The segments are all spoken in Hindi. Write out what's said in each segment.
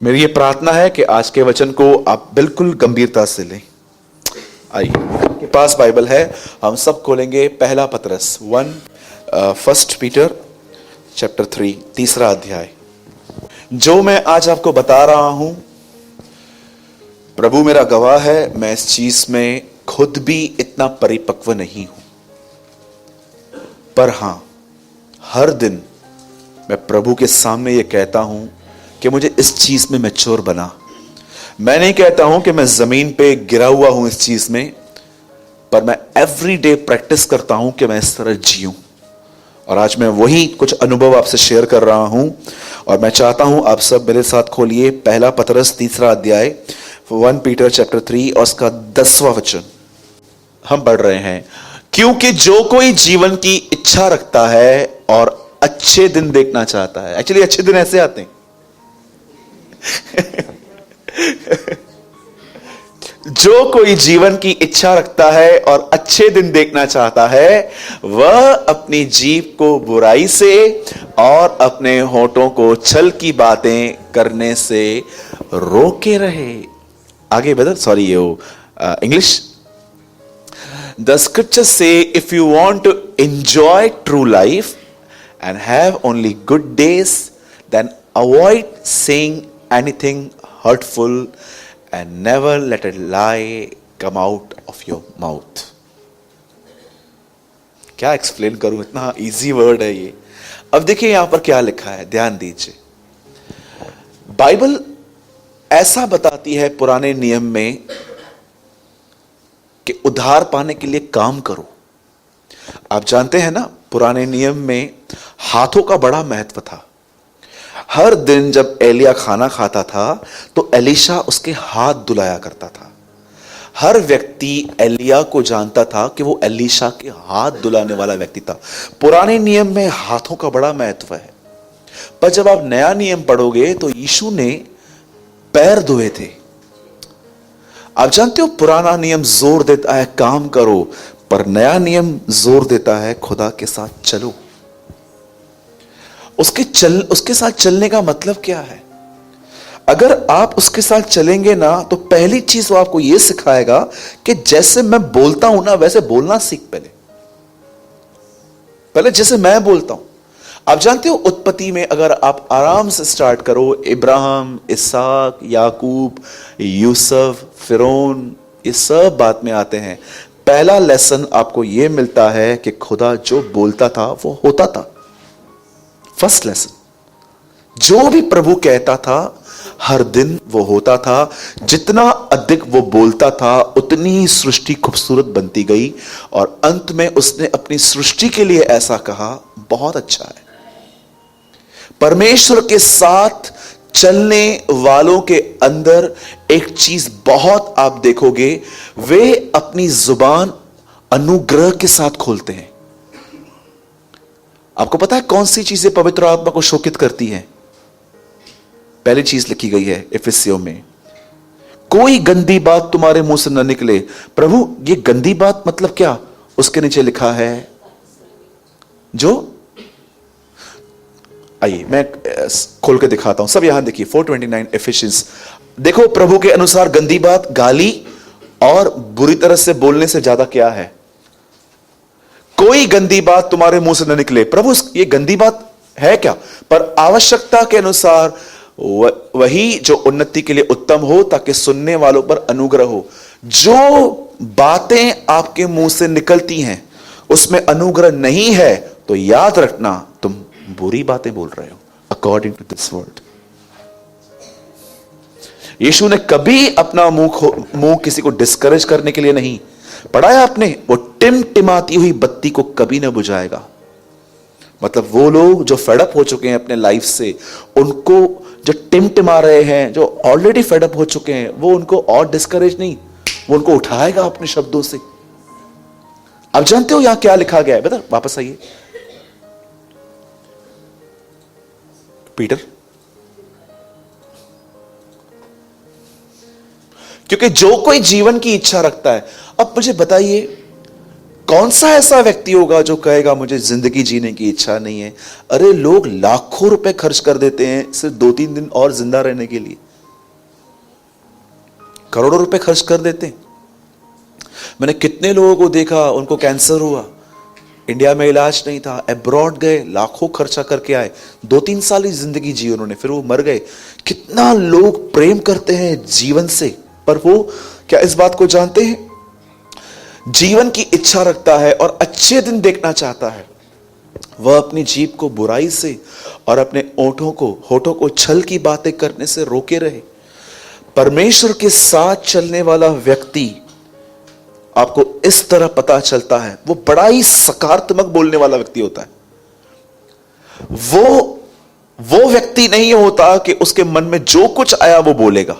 मेरी ये प्रार्थना है कि आज के वचन को आप बिल्कुल गंभीरता से लें। आइए, आपके पास बाइबल है, हम सब खोलेंगे पहला पतरस 1 पीटर चैप्टर 3 तीसरा अध्याय। जो मैं आज आपको बता रहा हूं, प्रभु मेरा गवाह है, मैं इस चीज में खुद भी इतना परिपक्व नहीं हूं, पर हां, हर दिन मैं प्रभु के सामने ये कहता हूं कि मुझे इस चीज में मैच्योर बना। मैं नहीं कहता हूं कि मैं जमीन पे गिरा हुआ हूं इस चीज में, पर मैं एवरी डे प्रैक्टिस करता हूं कि मैं इस तरह जीऊं। और आज मैं वही कुछ अनुभव आपसे शेयर कर रहा हूं, और मैं चाहता हूं आप सब मेरे साथ खोलिए पहला पतरस तीसरा अध्याय 1 पीटर चैप्टर 3 और उसका 10वां वचन हम पढ़ रहे हैं। क्योंकि जो कोई जीवन की इच्छा रखता है और अच्छे दिन देखना चाहता है, एक्चुअली अच्छे दिन ऐसे आते हैं जो कोई जीवन की इच्छा रखता है और अच्छे दिन देखना चाहता है, वह अपनी जीभ को बुराई से और अपने होठों को छल की बातें करने से रोके रहे। आगे ब्रदर, सॉरी ये इंग्लिश। द स्क्रिप्चर्स से if you want to enjoy true life and have only good days, then avoid saying anything hurtful and never let a lie come out of your mouth. क्या एक्सप्लेन करूं, इतना इजी वर्ड है ये। अब देखिए यहां पर क्या लिखा है, ध्यान दीजिए। बाइबल ऐसा बताती है पुराने नियम में कि उद्धार पाने के लिए काम करो। आप जानते हैं ना, पुराने नियम में हाथों का बड़ा महत्व था। हर दिन जब एलिया खाना खाता था तो एलीशा उसके हाथ धुलाया करता था। हर व्यक्ति एलिया को जानता था कि वो एलीशा के हाथ धुलाने वाला व्यक्ति था। पुराने नियम में हाथों का बड़ा महत्व है। पर जब आप नया नियम पढ़ोगे तो यीशु ने पैर धोए थे। आप जानते हो, पुराना नियम जोर देता है काम करो, पर नया नियम जोर देता है खुदा के साथ चलो। उसके साथ चलने का मतलब क्या है? अगर आप उसके साथ चलेंगे ना, तो पहली चीज वो आपको यह सिखाएगा कि जैसे मैं बोलता हूं ना, वैसे बोलना सीख। पहले जैसे मैं बोलता हूं। आप जानते हो, उत्पत्ति में अगर आप आराम से स्टार्ट करो, इब्राहिम, इसहाक, याकूब, यूसुफ, फिरौन, ये सब बात में आते हैं। पहला लेसन आपको यह मिलता है कि खुदा जो बोलता था वो होता था। फर्स्ट लेसन, जो भी प्रभु कहता था हर दिन वो होता था। जितना अधिक वो बोलता था उतनी ही सृष्टि खूबसूरत बनती गई, और अंत में उसने अपनी सृष्टि के लिए ऐसा कहा, बहुत अच्छा है। परमेश्वर के साथ चलने वालों के अंदर एक चीज बहुत आप देखोगे, वे अपनी जुबान अनुग्रह के साथ खोलते हैं। आपको पता है कौन सी चीजें पवित्र आत्मा को शोकित करती हैं? पहली चीज लिखी गई है इफिसियों में, कोई गंदी बात तुम्हारे मुंह से न निकले। प्रभु, ये गंदी बात मतलब क्या? उसके नीचे लिखा है जो, आइए मैं खोल के दिखाता हूं, सब यहां देखिए 429 एफिशिएंस। देखो, प्रभु के अनुसार गंदी बात गाली और बुरी तरह से बोलने से ज्यादा क्या है? कोई गंदी बात तुम्हारे मुंह से न निकले। प्रभु, ये गंदी बात है क्या? पर आवश्यकता के अनुसार वही जो उन्नति के लिए उत्तम हो, ताकि सुनने वालों पर अनुग्रह हो। जो बातें आपके मुंह से निकलती हैं उसमें अनुग्रह नहीं है, तो याद रखना तुम बुरी बातें बोल रहे हो, अकॉर्डिंग टू दिस वर्ड। यीशु ने कभी अपना मुंह किसी को डिस्करेज करने के लिए नहीं पढ़ा है। आपने, वो टिमटिमाती हुई बत्ती को कभी ना बुझाएगा। मतलब वो लोग जो फेडअप हो चुके हैं अपने लाइफ से, उनको जो टिमटिमा रहे हैं, जो ऑलरेडी फेडअप हो चुके हैं, वो उनको और डिस्करेज नहीं, वो उनको उठाएगा अपने शब्दों से। आप जानते हो यहां क्या लिखा गया है? बता, वापस आइए पीटर। क्योंकि जो कोई जीवन की इच्छा रखता है। अब मुझे बताइए, कौन सा ऐसा व्यक्ति होगा जो कहेगा मुझे जिंदगी जीने की इच्छा नहीं है? अरे लोग लाखों रुपए खर्च कर देते हैं सिर्फ 2-3 दिन और जिंदा रहने के लिए। करोड़ों रुपए खर्च कर देते हैं। मैंने कितने लोगों को देखा, उनको कैंसर हुआ, इंडिया में इलाज नहीं था, अब्रॉड गए, लाखों खर्चा करके आए, 2-3 साल ही जिंदगी जी उन्होंने, फिर वो मर गए। कितना लोग प्रेम करते हैं जीवन से, पर वो क्या इस बात को जानते हैं? जीवन की इच्छा रखता है और अच्छे दिन देखना चाहता है, वह अपनी जीभ को बुराई से और अपने होठों को छल की बातें करने से रोके रहे। परमेश्वर के साथ चलने वाला व्यक्ति, आपको इस तरह पता चलता है, वो बड़ा ही सकारात्मक बोलने वाला व्यक्ति होता है। वो व्यक्ति नहीं होता कि उसके मन में जो कुछ आया वो बोलेगा,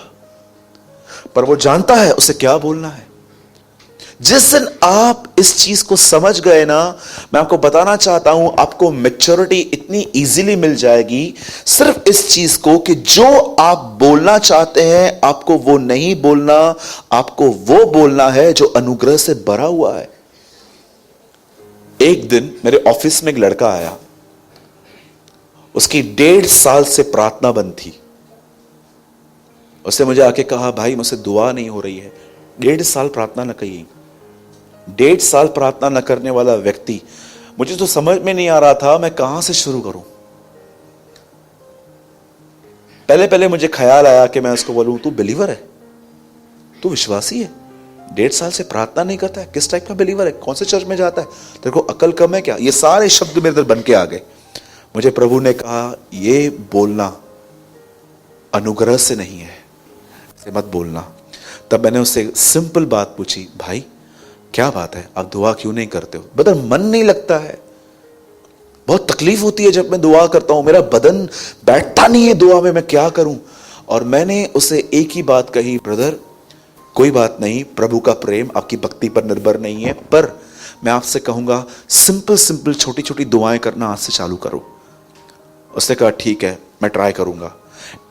पर वो जानता है उसे क्या बोलना है। जिस दिन आप इस चीज को समझ गए ना, मैं आपको बताना चाहता हूं, आपको मैच्योरिटी इतनी इजीली मिल जाएगी सिर्फ इस चीज को कि जो आप बोलना चाहते हैं आपको वो नहीं बोलना, आपको वो बोलना है जो अनुग्रह से भरा हुआ है। एक दिन मेरे ऑफिस में एक लड़का आया, उसकी 1.5 साल से प्रार्थना बंद थी। उसने मुझे आके कहा, भाई मुझसे दुआ नहीं हो रही है। 1.5 साल प्रार्थना न कही। 1.5 साल प्रार्थना न करने वाला व्यक्ति, मुझे तो समझ में नहीं आ रहा था मैं कहां से शुरू करूं। पहले मुझे ख्याल आया कि मैं उसको बोलूं, तू बिलीवर है, तू विश्वासी है, 1.5 साल से प्रार्थना नहीं करता है, किस टाइप का बिलीवर है, कौन से चर्च में जाता है, तेरे को अकल कम है क्या? ये सारे शब्द मेरे अंदर बन के आ गए। मुझे प्रभु ने कहा, ये बोलना अनुग्रह से नहीं है, इसे मत बोलना। तब मैंने उससे सिंपल बात पूछी, भाई क्या बात है, आप दुआ क्यों नहीं करते हो? ब्रदर मन नहीं लगता है, बहुत तकलीफ होती है जब मैं दुआ करता हूं, मेरा बदन बैठता नहीं है दुआ में, मैं क्या करूं? और मैंने उसे एक ही बात कही, ब्रदर कोई बात नहीं, प्रभु का प्रेम आपकी भक्ति पर निर्भर नहीं है, पर मैं आपसे कहूंगा सिंपल छोटी छोटी दुआएं करना आज से चालू करो। उसने कहा ठीक है, मैं ट्राई करूंगा।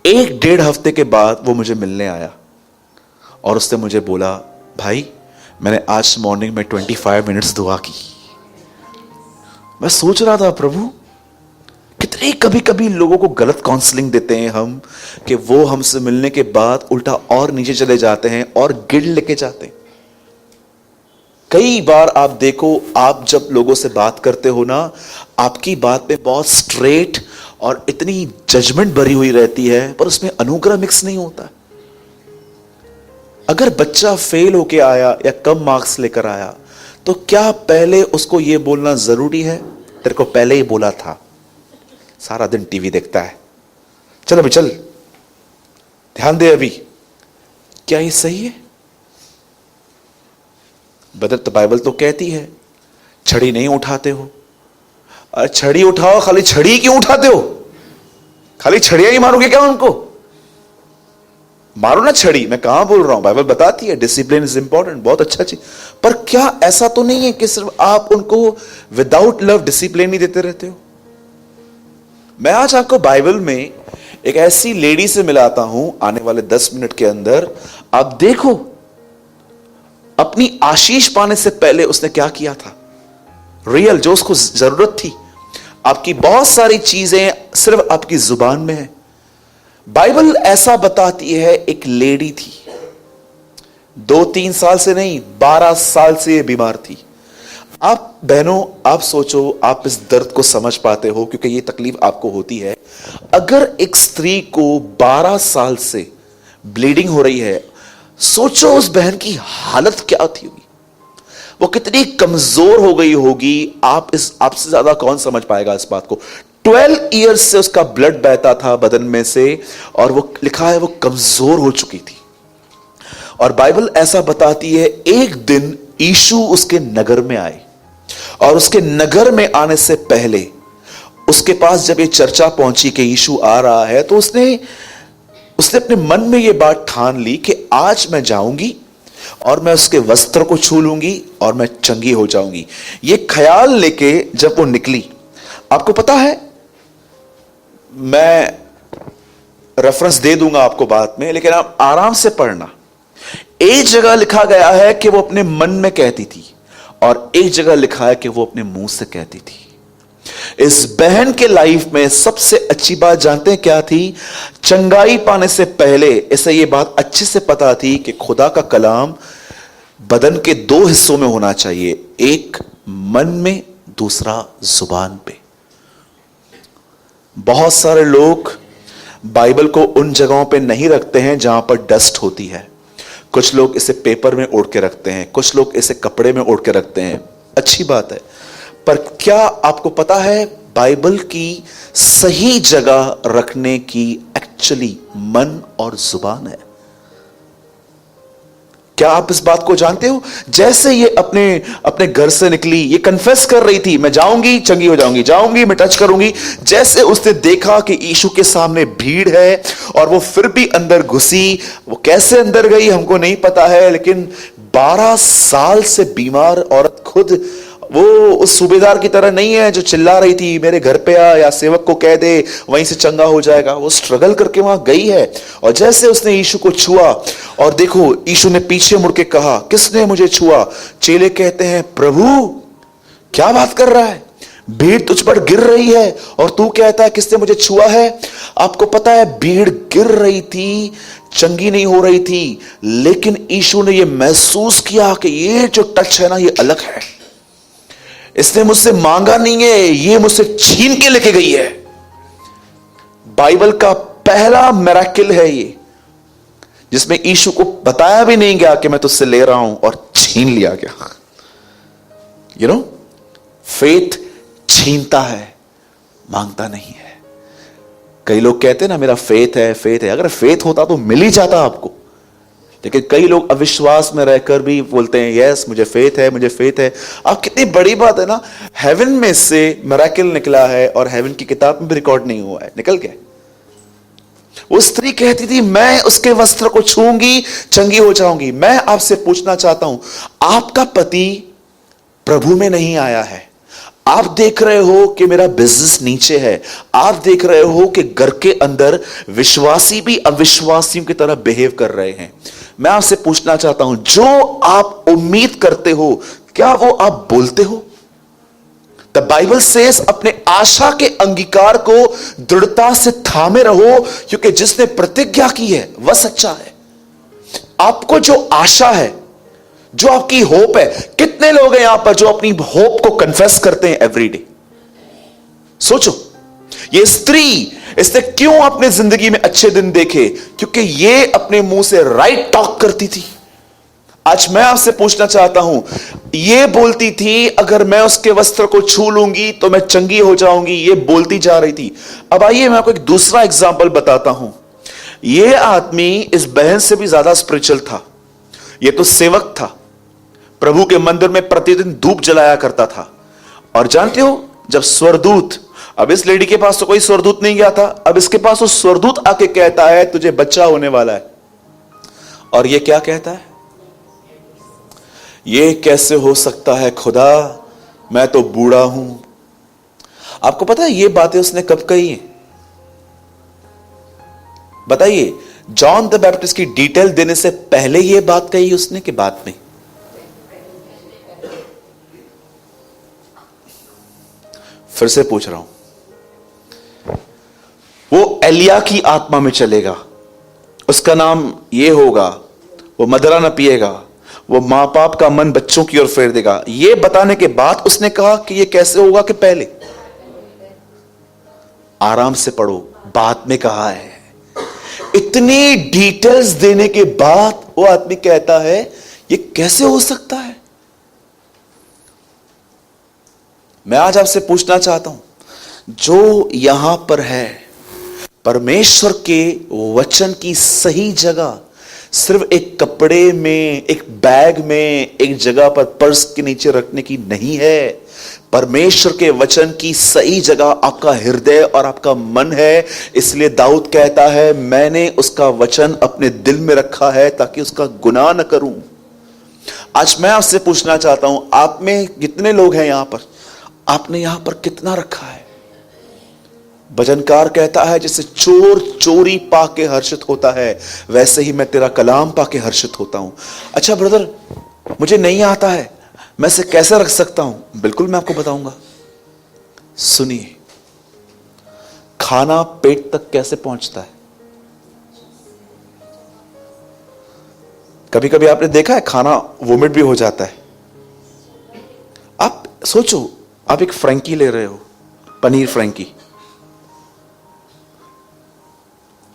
1-1.5 हफ्ते के बाद वो मुझे मिलने आया और उसने मुझे बोला, भाई मैंने आज मॉर्निंग में 25 मिनट्स दुआ की। मैं सोच रहा था, प्रभु कितने कभी कभी लोगों को गलत काउंसलिंग देते हैं हम, कि वो हमसे मिलने के बाद उल्टा और नीचे चले जाते हैं और गिल्ड लेके जाते हैं। कई बार आप देखो, आप जब लोगों से बात करते हो ना, आपकी बात में बहुत स्ट्रेट और इतनी जजमेंट भरी हुई रहती है, पर उसमें अनुग्रह मिक्स नहीं होता। अगर बच्चा फेल होके आया या कम मार्क्स लेकर आया, तो क्या पहले उसको यह बोलना जरूरी है, तेरे को पहले ही बोला था, सारा दिन टीवी देखता है, चल अभी चल, ध्यान दे अभी, क्या ये सही है? बदर तो बाइबल तो कहती है छड़ी नहीं उठाते हो। अरे छड़ी उठाओ, खाली छड़ी क्यों उठाते हो? खाली छड़ियां ही मारोगे क्या उनको? मारो ना छड़ी। मैं कहां बोल रहा हूं, बाइबल बताती है डिसिप्लिन इज इंपॉर्टेंट, बहुत अच्छा चीज। पर क्या ऐसा तो नहीं है कि सिर्फ आप उनको विदाउट लव डिसिप्लिन ही देते रहते हो? मैं आज आपको बाइबल में एक ऐसी लेडी से मिलाता हूं आने वाले 10 मिनट के अंदर। आप देखो, अपनी आशीष पाने से पहले उसने क्या किया था, रियल जो उसको जरूरत थी। आपकी बहुत सारी चीजें सिर्फ आपकी जुबान में है। बाइबल ऐसा बताती है, एक लेडी थी, 2-3 साल से नहीं 12 साल से ये बीमार थी। आप बहनों, आप सोचो, आप इस दर्द को समझ पाते हो क्योंकि ये तकलीफ आपको होती है। अगर एक स्त्री को 12 साल से ब्लीडिंग हो रही है, सोचो उस बहन की हालत क्या थी होगी, वो कितनी कमजोर हो गई होगी। आपसे ज्यादा कौन समझ पाएगा इस बात को। 12 ईयर्स से उसका ब्लड बहता था बदन में से, और वो लिखा है वो कमजोर हो चुकी थी। और बाइबल ऐसा बताती है, एक दिन यीशु उसके नगर में आए, और उसके नगर में आने से पहले उसके पास जब ये चर्चा पहुंची कि यीशु आ रहा है, तो उसने अपने मन में ये बात ठान ली कि आज मैं जाऊंगी और मैं उसके वस्त्र को छू लूंगी और मैं चंगी हो जाऊंगी। ये ख्याल लेके जब वो निकली, आपको पता है, मैं रेफरेंस दे दूंगा आपको बाद में, लेकिन आप आराम से पढ़ना। एक जगह लिखा गया है कि वो अपने मन में कहती थी, और एक जगह लिखा है कि वो अपने मुंह से कहती थी। इस बहन के लाइफ में सबसे अच्छी बात जानते हैं क्या थी? चंगाई पाने से पहले इसे ये बात अच्छे से पता थी कि खुदा का कलाम बदन के दो हिस्सों में होना चाहिए, एक मन में, दूसरा जुबान पे। बहुत सारे लोग बाइबल को उन जगहों पे नहीं रखते हैं जहां पर डस्ट होती है। कुछ लोग इसे पेपर में ओढ़ के रखते हैं, कुछ लोग इसे कपड़े में ओढ़ के रखते हैं। अच्छी बात है, पर क्या आपको पता है बाइबल की सही जगह रखने की एक्चुअली मन और जुबान है? क्या आप इस बात को जानते हो? जैसे ये अपने अपने घर से निकली, ये कन्फेस कर रही थी, मैं जाऊंगी चंगी हो जाऊंगी, जाऊंगी मैं टच करूंगी। जैसे उसने देखा कि यीशु के सामने भीड़ है और वो फिर भी अंदर घुसी, वो कैसे अंदर गई हमको नहीं पता है, लेकिन 12 साल से बीमार औरत, खुद वो उस सूबेदार की तरह नहीं है जो चिल्ला रही थी मेरे घर पे आ या सेवक को कह दे वहीं से चंगा हो जाएगा। वो स्ट्रगल करके वहां गई है और जैसे उसने यीशु को छुआ, और देखो यीशु ने पीछे मुड़ के कहा, किसने मुझे छुआ? चेले कहते हैं, प्रभु क्या बात कर रहा है, भीड़ तुझ पर गिर रही है और तू कहता है किसने मुझे छुआ है? आपको पता है भीड़ गिर रही थी, चंगी नहीं हो रही थी, लेकिन यीशु ने यह महसूस किया कि ये जो टच है ना, ये अलग है। इसने मुझसे मांगा नहीं है, ये मुझसे छीन के लेके गई है। बाइबल का पहला मिरेकल है ये, जिसमें यीशु को बताया भी नहीं गया कि मैं तुझसे ले रहा हूं और छीन लिया गया। यू नो, फेथ छीनता है, मांगता नहीं है। कई लोग कहते हैं ना मेरा फेथ है, फेथ है। अगर फेथ होता तो मिल ही जाता आपको, लेकिन कई लोग अविश्वास में रहकर भी बोलते हैं यस मुझे फेथ है, मुझे फेथ है। अब कितनी बड़ी बात है ना, हेवन में से मिरेकल निकला है और हेवन की किताब में भी रिकॉर्ड नहीं हुआ है, निकल गया। वो स्त्री कहती थी मैं उसके वस्त्र को छूंगी चंगी हो जाऊंगी। मैं आपसे पूछना चाहता हूं, आपका पति प्रभु में नहीं आया है, आप देख रहे हो कि मेरा बिजनेस नीचे है, आप देख रहे हो कि घर के अंदर विश्वासी भी अविश्वासियों की तरह बिहेव कर रहे हैं। मैं आपसे पूछना चाहता हूं, जो आप उम्मीद करते हो क्या वो आप बोलते हो? द बाइबल सेज अपने आशा के अंगीकार को दृढ़ता से थामे रहो, क्योंकि जिसने प्रतिज्ञा की है वह सच्चा है। आपको जो आशा है, जो आपकी होप है, कितने लोग हैं यहां पर जो अपनी होप को कन्फेस करते हैं एवरीडे? सोचो, ये स्त्री, इसने क्यों अपने जिंदगी में अच्छे दिन देखे? क्योंकि ये अपने मुंह से राइट टॉक करती थी। आज मैं आपसे पूछना चाहता हूं, ये बोलती थी अगर मैं उसके वस्त्र को छू लूंगी तो मैं चंगी हो जाऊंगी, ये बोलती जा रही थी। अब आइए मैं आपको एक दूसरा एग्जाम्पल बताता हूं। ये आदमी इस बहन से भी ज्यादा स्पिरिचुअल था। ये तो सेवक था, प्रभु के मंदिर में प्रतिदिन धूप जलाया करता था। और जानते हो, जब स्वर्गदूत, अब इस लेडी के पास तो कोई स्वर्गदूत नहीं गया था, अब इसके पास वो स्वर्गदूत आके कहता है तुझे बच्चा होने वाला है, और ये क्या कहता है? ये कैसे हो सकता है खुदा, मैं तो बूढ़ा हूं। आपको पता है ये बातें उसने कब कही है? बताइए, जॉन द बैप्टिस्ट की डिटेल देने से पहले ये बात कही उसने कि बाद में? फिर से पूछ रहा हूं, वो एलिया की आत्मा में चलेगा, उसका नाम ये होगा, वो मदरा न पिएगा, वो मां बाप का मन बच्चों की ओर फेर देगा। ये बताने के बाद उसने कहा कि ये कैसे होगा कि पहले? आराम से पढ़ो, बाद में कहा है। इतनी डिटेल्स देने के बाद वो आदमी कहता है ये कैसे हो सकता है? मैं आज आपसे पूछना चाहता हूं, जो यहां पर है परमेश्वर के वचन की सही जगह सिर्फ एक कपड़े में, एक बैग में, एक जगह पर पर्स के नीचे रखने की नहीं है। परमेश्वर के वचन की सही जगह आपका हृदय और आपका मन है। इसलिए दाऊद कहता है मैंने उसका वचन अपने दिल में रखा है ताकि उसका गुनाह न करूं। आज मैं आपसे पूछना चाहता हूं, आप में कितने लोग हैं यहां पर? आपने यहां पर कितना रखा है? भजनकार कहता है जैसे चोर चोरी पाके हर्षित होता है, वैसे ही मैं तेरा कलाम पाके हर्षित होता हूं। अच्छा ब्रदर, मुझे नहीं आता है, मैं इसे कैसे रख सकता हूं? बिल्कुल मैं आपको बताऊंगा। सुनिए, खाना पेट तक कैसे पहुंचता है? कभी कभी आपने देखा है खाना वोमिट भी हो जाता है। आप सोचो, आप एक फ्रैंकी ले रहे हो, पनीर फ्रैंकी,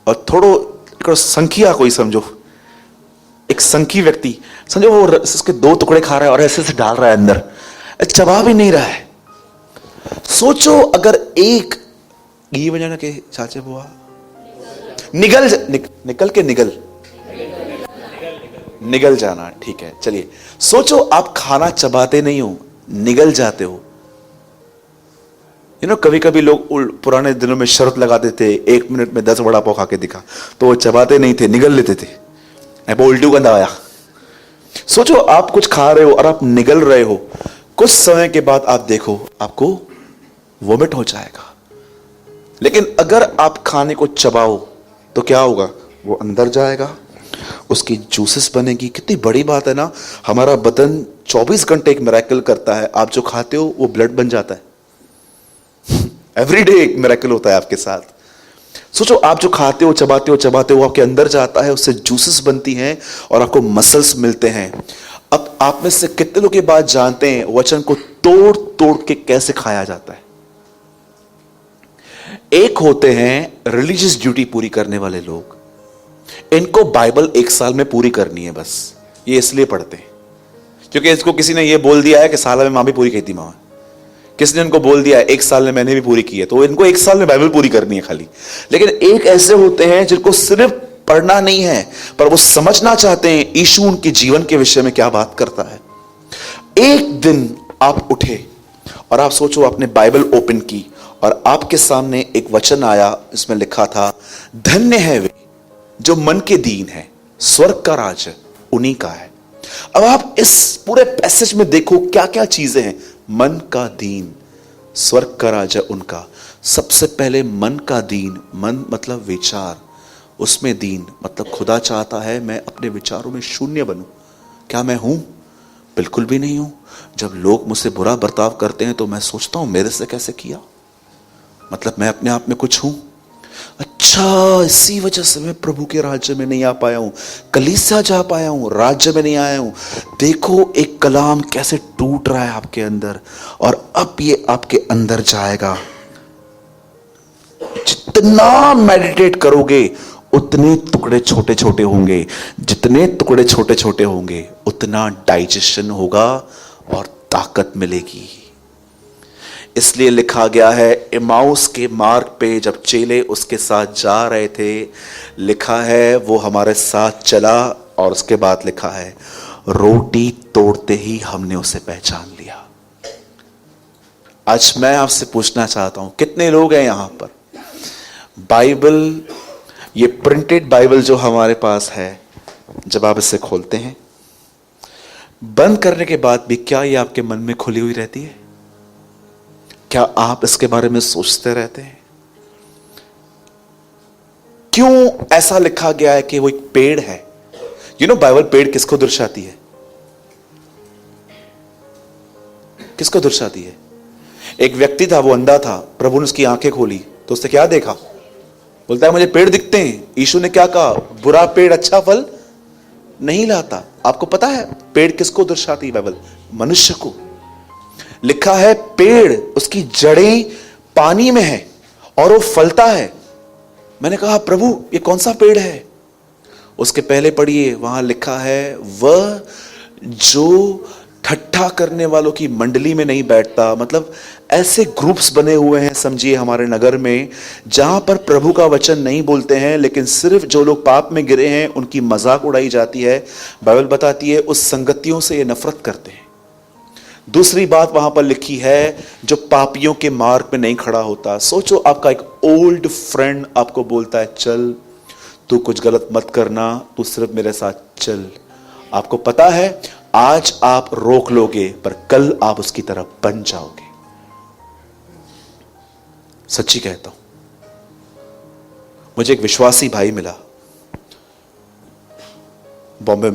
और थोड़ो संखिया कोई समझो, एक संखी व्यक्ति समझो, वो उसके 2 टुकड़े खा रहा है और ऐसे से डाल रहा है अंदर, चबा भी नहीं रहा है। सोचो अगर एक घी बजाना के चाचे बुआ निगल जाना, ठीक है, चलिए सोचो आप खाना चबाते नहीं हो, निगल जाते हो। कभी कभी लोग पुराने दिनों में शर्त लगाते थे, 1 मिनट में 10 वड़ा पाव खा के दिखा, तो वो चबाते नहीं थे, निगल लेते थे। उल्टू का दवाया। सोचो आप कुछ खा रहे हो और आप निगल रहे हो, कुछ समय के बाद आप देखो आपको वोमिट हो जाएगा। लेकिन अगर आप खाने को चबाओ तो क्या होगा? वो अंदर जाएगा, उसकी जूसेस बनेगी। कितनी बड़ी बात है ना, हमारा बदन 24 घंटे एक मिरेकल करता है। आप जो खाते हो वो ब्लड बन जाता है। एवरीडे एक मिरेकल होता है आपके साथ। सोचो आप जो खाते हो, चबाते हो, आपके अंदर जाता है, उससे जूसेस बनती हैं और आपको मसल्स मिलते हैं। अब आप में से कितने लोग ये बात जानते हैं वचन को तोड़ तोड़ के कैसे खाया जाता है? एक होते हैं रिलीजियस ड्यूटी पूरी करने वाले लोग, इनको बाइबल 1 साल में पूरी करनी है, बस ये इसलिए पढ़ते हैं क्योंकि इसको किसी ने ये बोल दिया है कि साल में मां भी पूरी कहती मां, किसने इनको बोल दिया है 1 साल में मैंने भी पूरी की है, तो इनको 1 साल में बाइबल पूरी करनी है खाली। लेकिन एक ऐसे होते हैं जिनको सिर्फ पढ़ना नहीं है, पर वो समझना चाहते हैं यीशु उनके जीवन के विषय में क्या बात करता है। एक दिन आप उठे और आप सोचो आपने बाइबल ओपन की और आपके सामने एक वचन आया, इसमें लिखा था, धन्य है वे जो मन के दीन है, स्वर्ग का राज्य उन्हीं का है। अब आप इस पूरे पैसेज में देखो क्या क्या चीजें हैं। मन का दीन, स्वर्ग का राज्य उनका। सबसे पहले मन का दीन, मन मतलब विचार, उसमें दीन मतलब खुदा चाहता है मैं अपने विचारों में शून्य बनूं। क्या मैं हूं? बिल्कुल भी नहीं हूं। जब लोग मुझसे बुरा बर्ताव करते हैं तो मैं सोचता हूं मेरे से कैसे किया, मतलब मैं अपने आप में कुछ हूं। अच्छा, इसी वजह से मैं प्रभु के राज्य में नहीं आ पाया हूं, कलीसिया जा पाया हूं, राज्य में नहीं आया हूं। देखो एक कलाम कैसे टूट रहा है आपके अंदर, और अब ये आपके अंदर जाएगा। जितना मेडिटेट करोगे उतने टुकड़े छोटे छोटे होंगे, जितने टुकड़े छोटे छोटे होंगे उतना डाइजेशन होगा और ताकत मिलेगी। इसलिए लिखा गया है, इमाउस के मार्ग पे जब चेले उसके साथ जा रहे थे, लिखा है वो हमारे साथ चला, और उसके बाद लिखा है रोटी तोड़ते ही हमने उसे पहचान लिया। आज मैं आपसे पूछना चाहता हूं, कितने लोग हैं यहां पर बाइबल, ये प्रिंटेड बाइबल जो हमारे पास है, जब आप इसे खोलते हैं बंद करने के बाद भी क्या ये आपके मन में खुली हुई रहती है? क्या आप इसके बारे में सोचते रहते हैं? क्यों ऐसा लिखा गया है कि वो एक पेड़ है? बाइबल पेड़ किसको दर्शाती है? किसको दर्शाती है? एक व्यक्ति था, वो अंधा था, प्रभु ने उसकी आंखें खोली तो उसने क्या देखा? बोलता है मुझे पेड़ दिखते हैं। यीशु ने क्या कहा? बुरा पेड़ अच्छा फल नहीं लाता। आपको पता है पेड़ किसको दर्शाती है बाइबल? मनुष्य को। लिखा है पेड़, उसकी जड़ें पानी में है और वो फलता है। मैंने कहा प्रभु ये कौन सा पेड़ है? उसके पहले पढ़िए, वहां लिखा है वह जो ठट्ठा करने वालों की मंडली में नहीं बैठता। मतलब ऐसे ग्रुप्स बने हुए हैं समझिए हमारे नगर में, जहां पर प्रभु का वचन नहीं बोलते हैं, लेकिन सिर्फ जो लोग पाप में गिरे हैं उनकी मजाक उड़ाई जाती है। बाइबल बताती है उस संगतियों से ये नफरत करते हैं। दूसरी बात वहां पर लिखी है, जो पापियों के मार्ग में नहीं खड़ा होता। सोचो आपका एक ओल्ड फ्रेंड आपको बोलता है चल तू कुछ गलत मत करना, तू सिर्फ मेरे साथ चल। आपको पता है आज आप रोक लोगे पर कल आप उसकी तरह बन जाओगे। सच्ची कहता हूं, मुझे एक विश्वासी भाई मिला, बॉम्बे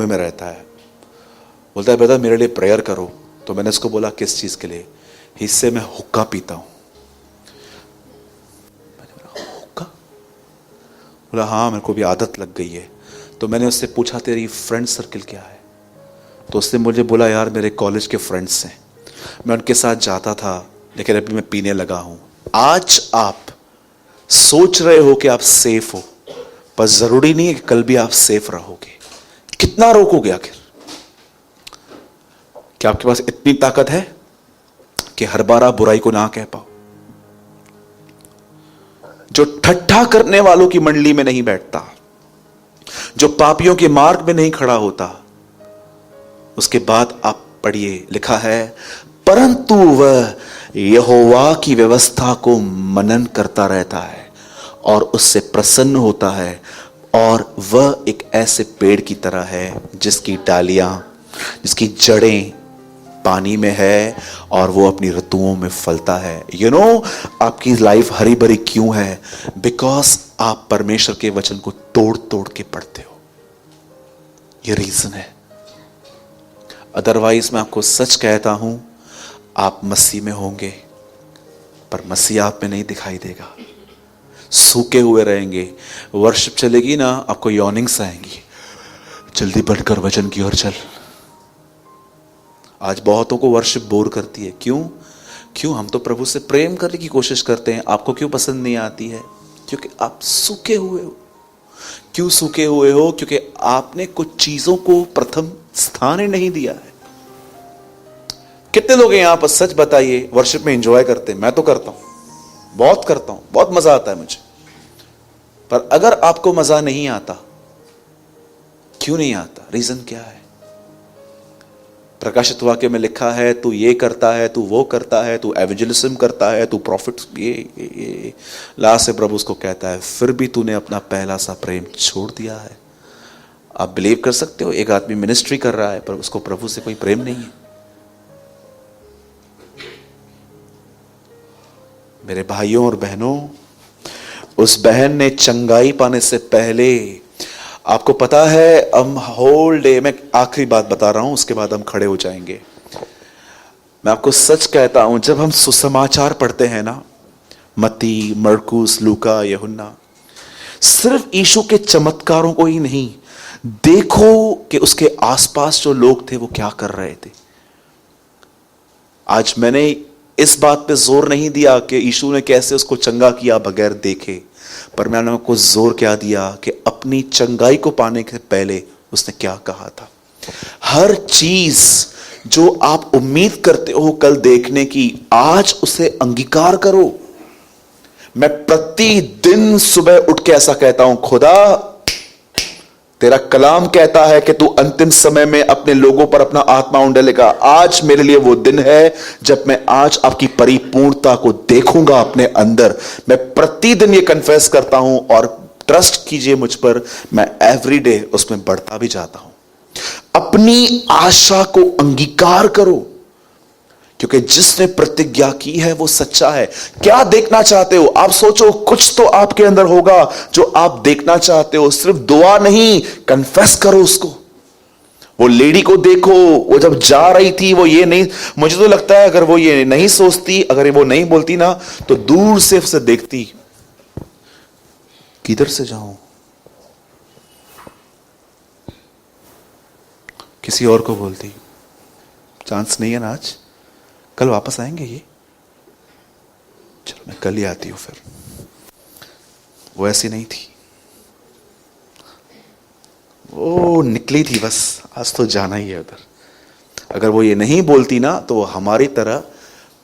में रहता है। बोलता है ब्रदर मेरे लिए प्रेयर करो। तो मैंने उसको बोला किस चीज के लिए? हिस्से में हुक्का पीता हूं। मैंने बोला हुक्का? बोला हाँ, मेरे को भी आदत लग गई है। तो मैंने उससे पूछा तेरी फ्रेंड सर्किल क्या है? तो उसने मुझे बोला यार मेरे कॉलेज के फ्रेंड्स हैं, मैं उनके साथ जाता था, लेकिन अभी मैं पीने लगा हूं। आज आप सोच रहे हो कि आप सेफ हो, पर जरूरी नहीं है कि कल भी आप सेफ रहोगे। कितना रोकोगे आखिर? क्या आपके पास इतनी ताकत है कि हर बार आप बुराई को ना कह पाओ? जो ठट्ठा करने वालों की मंडली में नहीं बैठता, जो पापियों के मार्ग में नहीं खड़ा होता, उसके बाद आप पढ़िए, लिखा है परंतु वह यहोवा की व्यवस्था को मनन करता रहता है और उससे प्रसन्न होता है, और वह एक ऐसे पेड़ की तरह है जिसकी डालियां, जिसकी जड़ें पानी में है और वो अपनी ऋतुओं में फलता है। आपकी लाइफ हरी भरी क्यों है? बिकॉज आप परमेश्वर के वचन को तोड़ तोड़ के पढ़ते हो, ये रीजन है। अदरवाइज मैं आपको सच कहता हूं, आप मसीह में होंगे पर मसीह आप में नहीं दिखाई देगा, सूखे हुए रहेंगे। वर्शिप चलेगी ना, आपको यॉर्निंग्स आएंगी, जल्दी बढ़कर वचन की ओर चल। आज बहुतों को वर्शिप बोर करती है। क्यों? हम तो प्रभु से प्रेम करने की कोशिश करते हैं। आपको क्यों पसंद नहीं आती है? क्योंकि आप सूखे हुए हो। क्यों सूखे हुए हो? क्योंकि आपने कुछ चीजों को प्रथम स्थान ही नहीं दिया है। कितने लोग हैं यहां पर, सच बताइए, वर्शिप में एंजॉय करते हैं? मैं तो करता हूं, बहुत करता हूं, बहुत मजा आता है मुझे। पर अगर आपको मजा नहीं आता, क्यों नहीं आता? रीजन क्या है? प्रकाशित वाक्य में लिखा है तू ये करता है, तू वो करता है, तू एवेंजलिज्म करता है, तू प्रॉफिट, ये लास्ट से प्रभु उसको कहता है फिर भी तूने अपना पहला सा प्रेम छोड़ दिया है। आप बिलीव कर सकते हो, एक आदमी मिनिस्ट्री कर रहा है पर उसको प्रभु से कोई प्रेम नहीं है। मेरे भाइयों और बहनों, उस बहन ने चंगाई पाने से पहले, आपको पता है, हम होल डे, मैं आखिरी बात बता रहा हूं, उसके बाद हम खड़े हो जाएंगे। मैं आपको सच कहता हूं, जब हम सुसमाचार पढ़ते हैं ना, मत्ती, मरकुस, लूका, यूहन्ना, सिर्फ यीशु के चमत्कारों को ही नहीं, देखो कि उसके आसपास जो लोग थे वो क्या कर रहे थे। आज मैंने इस बात पे जोर नहीं दिया कि यीशु ने कैसे उसको चंगा किया बगैर देखे, पर मैंने आपको जोर क्या दिया कि अपनी चंगाई को पाने के पहले उसने क्या कहा था। हर चीज जो आप उम्मीद करते हो कल देखने की, आज उसे अंगीकार करो। मैं प्रतिदिन सुबह उठ के ऐसा कहता हूं, खुदा तेरा कलाम कहता है कि तू अंतिम समय में अपने लोगों पर अपना आत्मा उंडेलेगा। आज मेरे लिए वो दिन है जब मैं आज आपकी परिपूर्णता को देखूंगा अपने अंदर। मैं प्रतिदिन ये कन्फेस करता हूं और ट्रस्ट कीजिए मुझ पर, मैं एवरीडे उसमें बढ़ता भी जाता हूं। अपनी आशा को अंगीकार करो, क्योंकि जिसने प्रतिज्ञा की है वो सच्चा है। क्या देखना चाहते हो? आप सोचो, कुछ तो आपके अंदर होगा जो आप देखना चाहते हो। सिर्फ दुआ नहीं, कन्फेस करो उसको। वो लेडी को देखो, वो जब जा रही थी, वो ये नहीं, मुझे तो लगता है अगर वो ये नहीं सोचती, अगर वो नहीं बोलती ना, तो दूर से उसे देखती, किधर से जाऊं, किसी और को बोलती, चांस नहीं है ना आज, कल वापस आएंगे ये, चलो मैं कल ही आती हूं। फिर वो ऐसी नहीं थी, वो निकली थी बस, आज तो जाना ही है उधर। अगर वो ये नहीं बोलती ना, तो वो हमारी तरह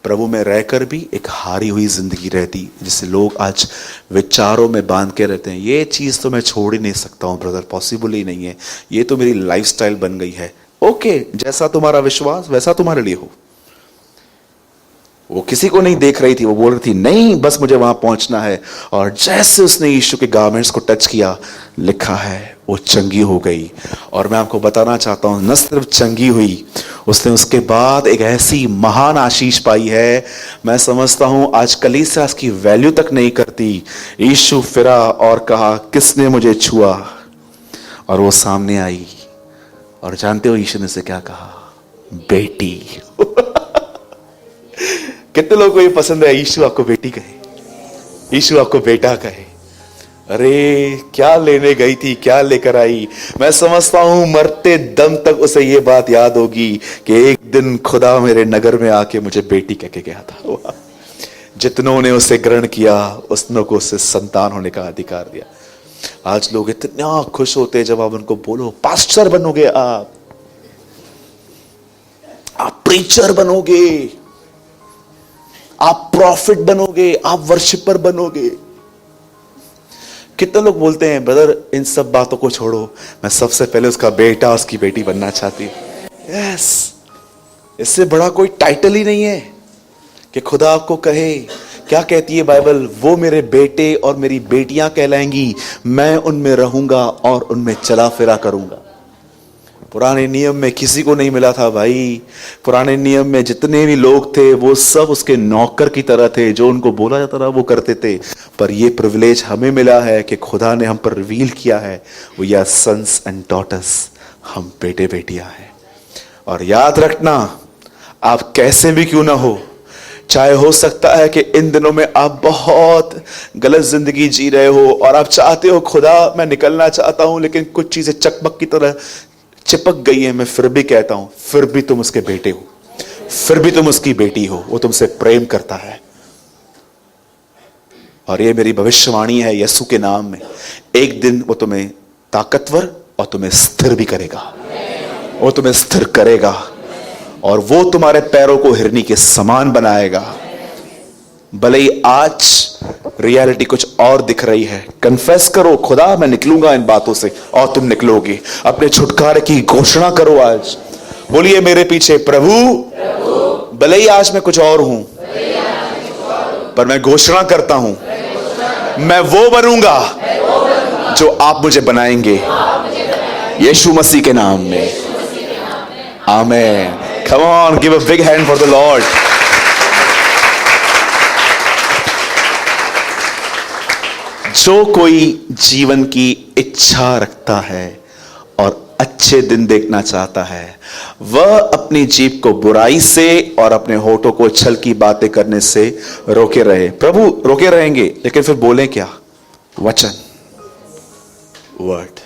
प्रभु में रहकर भी एक हारी हुई जिंदगी रहती, जिससे लोग आज विचारों में बांध के रहते हैं, ये चीज तो मैं छोड़ ही नहीं सकता हूं ब्रदर, पॉसिबल ही नहीं है, ये तो मेरी लाइफस्टाइल बन गई है। ओके, जैसा तुम्हारा विश्वास वैसा तुम्हारे लिए हो। वो किसी को नहीं देख रही थी, वो बोल रही थी नहीं बस मुझे वहां पहुंचना है, और जैसे उसने यीशु के गारमेंट्स को टच किया, लिखा है वो चंगी हो गई। और मैं आपको बताना चाहता हूं, न सिर्फ चंगी हुई, उसने उसके बाद एक ऐसी महान आशीष पाई है, मैं समझता हूं आज कलीसिया इसकी वैल्यू तक नहीं करती। यीशु फिरा और कहा किसने मुझे छुआ, और वो सामने आई, और जानते हो यीशु ने से क्या कहा? बेटी। कितने लोगों को ये पसंद है यीशु आपको बेटी कहे, यीशु आपको बेटा कहे। अरे क्या लेने गई थी, क्या लेकर आई। मैं समझता हूं मरते दम तक उसे ये बात याद होगी कि एक दिन खुदा मेरे नगर में आके मुझे बेटी कह के गया था। जितनों ने उसे ग्रहण किया उसनों को उससे संतान होने का अधिकार दिया। आज लोग इतना खुश होते हैं जब आप उनको बोलो पास्टर बनोगे, आप प्रीचर बनोगे, आप प्रॉफिट बनोगे, आप वर्शिपर बनोगे। कितने लोग बोलते हैं ब्रदर इन सब बातों को छोड़ो, मैं सबसे पहले उसका बेटा उसकी बेटी बनना चाहती हूं। यस, इससे बड़ा कोई टाइटल ही नहीं है कि खुदा आपको कहे। क्या कहती है बाइबल? वो मेरे बेटे और मेरी बेटियां कहलाएंगी, मैं उनमें रहूंगा और उनमें चला फिरा करूंगा। पुराने नियम में किसी को नहीं मिला था भाई। पुराने नियम में जितने भी लोग थे वो सब उसके नौकर की तरह थे, जो उनको बोला जाता था वो करते थे। पर ये प्रिविलेज हमें मिला है कि खुदा ने हम पर रिवील किया है, वो या सन्स एंड डॉटर्स, हम बेटे बेटियां हैं। और याद रखना, आप कैसे भी क्यों ना हो, चाहे हो सकता है कि इन दिनों में आप बहुत गलत जिंदगी जी रहे हो और आप चाहते हो खुदा मैं निकलना चाहता हूं, लेकिन कुछ चीजें चकमक की तरह चिपक गई है। मैं फिर भी कहता हूं, फिर भी तुम उसके बेटे हो, फिर भी तुम उसकी बेटी हो। वो तुमसे प्रेम करता है। और ये मेरी भविष्यवाणी है यीशु के नाम में, एक दिन वो तुम्हें ताकतवर और तुम्हें स्थिर भी करेगा। वो तुम्हें स्थिर करेगा और वो तुम्हारे पैरों को हिरनी के समान बनाएगा। भले ही आज रियलिटी कुछ और दिख रही है, कन्फेस करो, खुदा मैं निकलूंगा इन बातों से, और तुम निकलोगे। अपने छुटकारे की घोषणा करो। आज बोलिए मेरे पीछे प्रभु, भले ही आज मैं कुछ और हूं, पर मैं घोषणा करता हूं मैं वो बनूंगा जो आप मुझे बनाएंगे, यीशु मसीह के नाम में। आमीन। Come on, give a big hand for the Lord. जो कोई जीवन की इच्छा रखता है और अच्छे दिन देखना चाहता है, वह अपनी जीभ को बुराई से और अपने होठों को छल की बातें करने से रोके रहे। प्रभु रोके रहेंगे, लेकिन फिर बोले क्या? वचन, वर्ड।